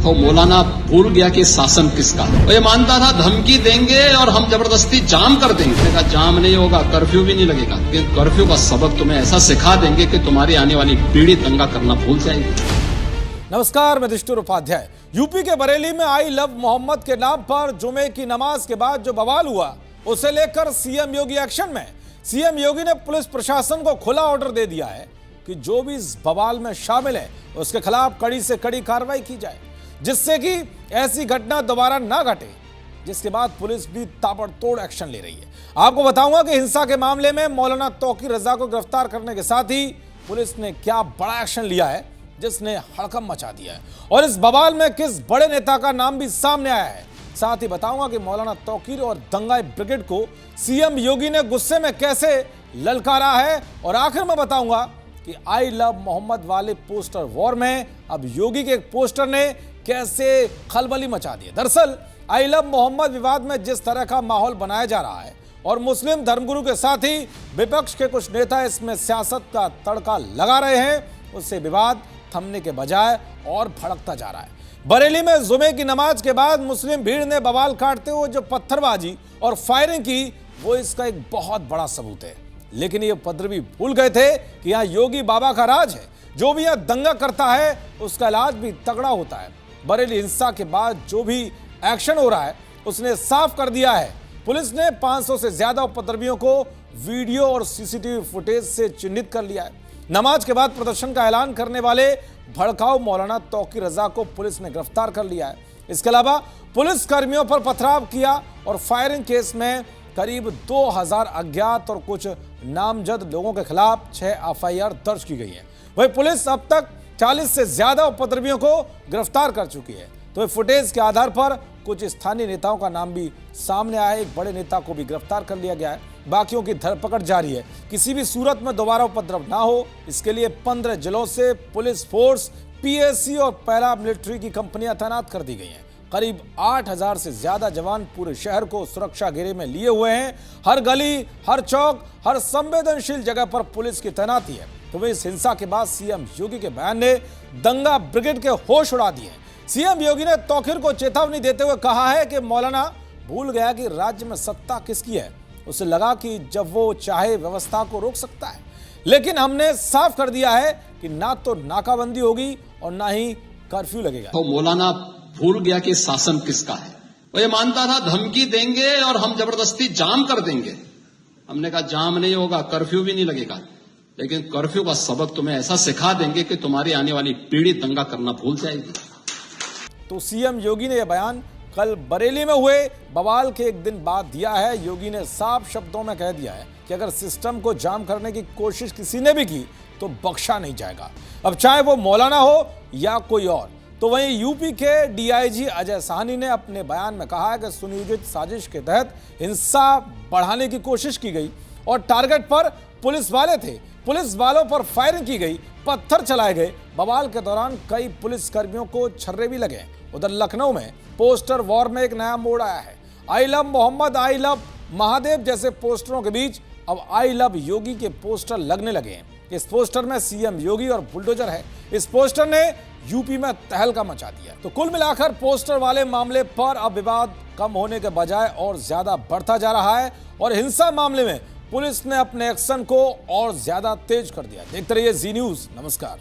तो मौलाना भूल गया कि शासन किसका है। वो ये मानता था धमकी देंगे और हम जबरदस्ती जाम कर देंगे। मैंने कहा जाम नहीं होगा, कर्फ्यू भी नहीं लगेगा, लेकिन कर्फ्यू का सबक तुम्हें ऐसा सिखा देंगे कि तुम्हारी आने वाली पीढ़ी दंगा करना भूल जाएगी। नमस्कार, मैं युधिष्ठिर उपाध्याय। यूपी के बरेली में आई लव मोहम्मद के नाम पर जुमे की नमाज के बाद जो बवाल हुआ, उसे लेकर सीएम योगी एक्शन में। सीएम योगी ने पुलिस प्रशासन को खुला ऑर्डर दे दिया है कि जो भी इस बवाल में शामिल है उसके खिलाफ कड़ी से कड़ी कार्रवाई की जाए, जिससे कि ऐसी घटना दोबारा ना घटे। जिसके बाद पुलिस भी ताबड़तोड़ एक्शन ले रही है। आपको बताऊंगा कि हिंसा के मामले में मौलाना तौकीर रजा को गिरफ्तार करने के साथ ही पुलिस ने क्या बड़ा एक्शन लिया है जिसने हड़कंप मचा दिया है, और इस बवाल में किस बड़े नेता का नाम भी सामने आया है। साथ ही बताऊंगा कि मौलाना तौकीर और दंगाई ब्रिगेड को सीएम योगी ने गुस्से में कैसे ललकारा है, और आखिर में बताऊंगा कि आई लव मोहम्मद वाले पोस्टर वॉर में अब योगी के एक पोस्टर ने कैसे खलबली मचा दी है। दरअसल आई लव मोहम्मद विवाद में जिस तरह का माहौल बनाया जा रहा है और मुस्लिम धर्मगुरु के साथ ही विपक्ष के कुछ नेता इसमें सियासत का तड़का लगा रहे हैं, उससे विवाद थमने के बजाय और भड़कता जा रहा है। बरेली में जुमे की नमाज के बाद मुस्लिम भीड़ ने बवाल काटते हुए जो पत्थरबाजी और फायरिंग की, वो इसका एक बहुत बड़ा सबूत है। लेकिन ये उपद्रवी भूल गए थे कि यहाँ योगी बाबा का राज है। जो भी यहाँ दंगा करता है उसका इलाज भी तगड़ा होता है। बरेली हिंसा के बाद जो भी एक्शन हो रहा है उसने साफ कर दिया है। पुलिस ने 500 से ज्यादा उपद्रवियों को वीडियो और सीसीटीवी फुटेज से चिन्हित कर लिया है। नमाज के बाद प्रदर्शन का ऐलान करने वाले भड़काऊ मौलाना तौकीर रजा को पुलिस ने गिरफ्तार कर लिया है। इसके अलावा पुलिस कर्मियों पर पथराव किया और फायरिंग केस में करीब 2000 अज्ञात और कुछ नामजद लोगों के खिलाफ 6 एफआईआर दर्ज की गई है। वही पुलिस अब तक 40 से ज्यादा उपद्रवियों को गिरफ्तार कर चुकी है। तो फुटेज के आधार पर कुछ स्थानीय नेताओं का नाम भी सामने आया है। एक बड़े नेता को भी गिरफ्तार कर लिया गया है। बाकियों की धरपकड़ जारी है। किसी भी सूरत में दोबारा उपद्रव ना हो, इसके लिए 15 जिलों से पुलिस फोर्स, पीएसी और पैरा मिलिट्री की कंपनियां तैनात कर दी गई हैं। करीब 8000 से ज्यादा जवान पूरे शहर को सुरक्षा घेरे में लिए हुए हैं। हर गली, हर चौक, हर संवेदनशील जगह पर पुलिस की तैनाती है। तो इस हिंसा के बाद सीएम योगी के बयान ने दंगा ब्रिगेड के होश उड़ा दिए। सीएम योगी ने तौकीर को चेतावनी देते हुए कहा है कि मौलाना भूल गया कि राज्य में सत्ता किसकी है। उसे लगा कि जब वो चाहे व्यवस्था को रोक सकता है, लेकिन हमने साफ कर दिया है कि ना तो नाकाबंदी होगी और ना ही कर्फ्यू लगेगा। तो मौलाना भूल गया कि शासन किसका है। वो ये मानता था धमकी देंगे और हम जबरदस्ती जाम कर देंगे। हमने कहा जाम नहीं होगा, कर्फ्यू भी नहीं लगेगा, लेकिन कर्फ्यू का सबक तुम्हें ऐसा सिखा देंगे कि तुम्हारी आने वाली पीढ़ी दंगा करना भूल जाएगी। तो सीएम योगी ने यह बयान कल बरेली में हुए बवाल के एक दिन बाद दिया है। योगी ने साफ शब्दों में कह दिया है कि अगर सिस्टम को जाम करने की कोशिश किसी ने भी की तो बख्शा नहीं जाएगा, अब चाहे वो मौलाना हो या कोई और। तो वहीं यूपी के डीआईजी अजय साहनी ने अपने बयान में कहा है कि सुनियोजित साजिश के तहत हिंसा बढ़ाने की कोशिश की गई और टारगेट पर पुलिस वाले थे। पुलिस वालों पर फायरिंग की गई, पत्थर चलाए गए। बवाल के दौरान कई पुलिस कर्मियों को छर्रे भी लगे। उधर लखनऊ में पोस्टर वॉर में एक नया मोड़ आया है। I love Mohammad, I love Mahadev जैसे पोस्टरों के बीच अब आई लव योगी के पोस्टर लगने लगे हैं। इस पोस्टर में सीएम योगी और बुलडोजर है। इस पोस्टर ने यूपी में तहलका मचा दिया। तो कुल मिलाकर पोस्टर वाले मामले पर अब विवाद कम होने के बजाय और ज्यादा बढ़ता जा रहा है, और हिंसा मामले में पुलिस ने अपने एक्शन को और ज्यादा तेज कर दिया। देखते रहिए जी न्यूज़। नमस्कार।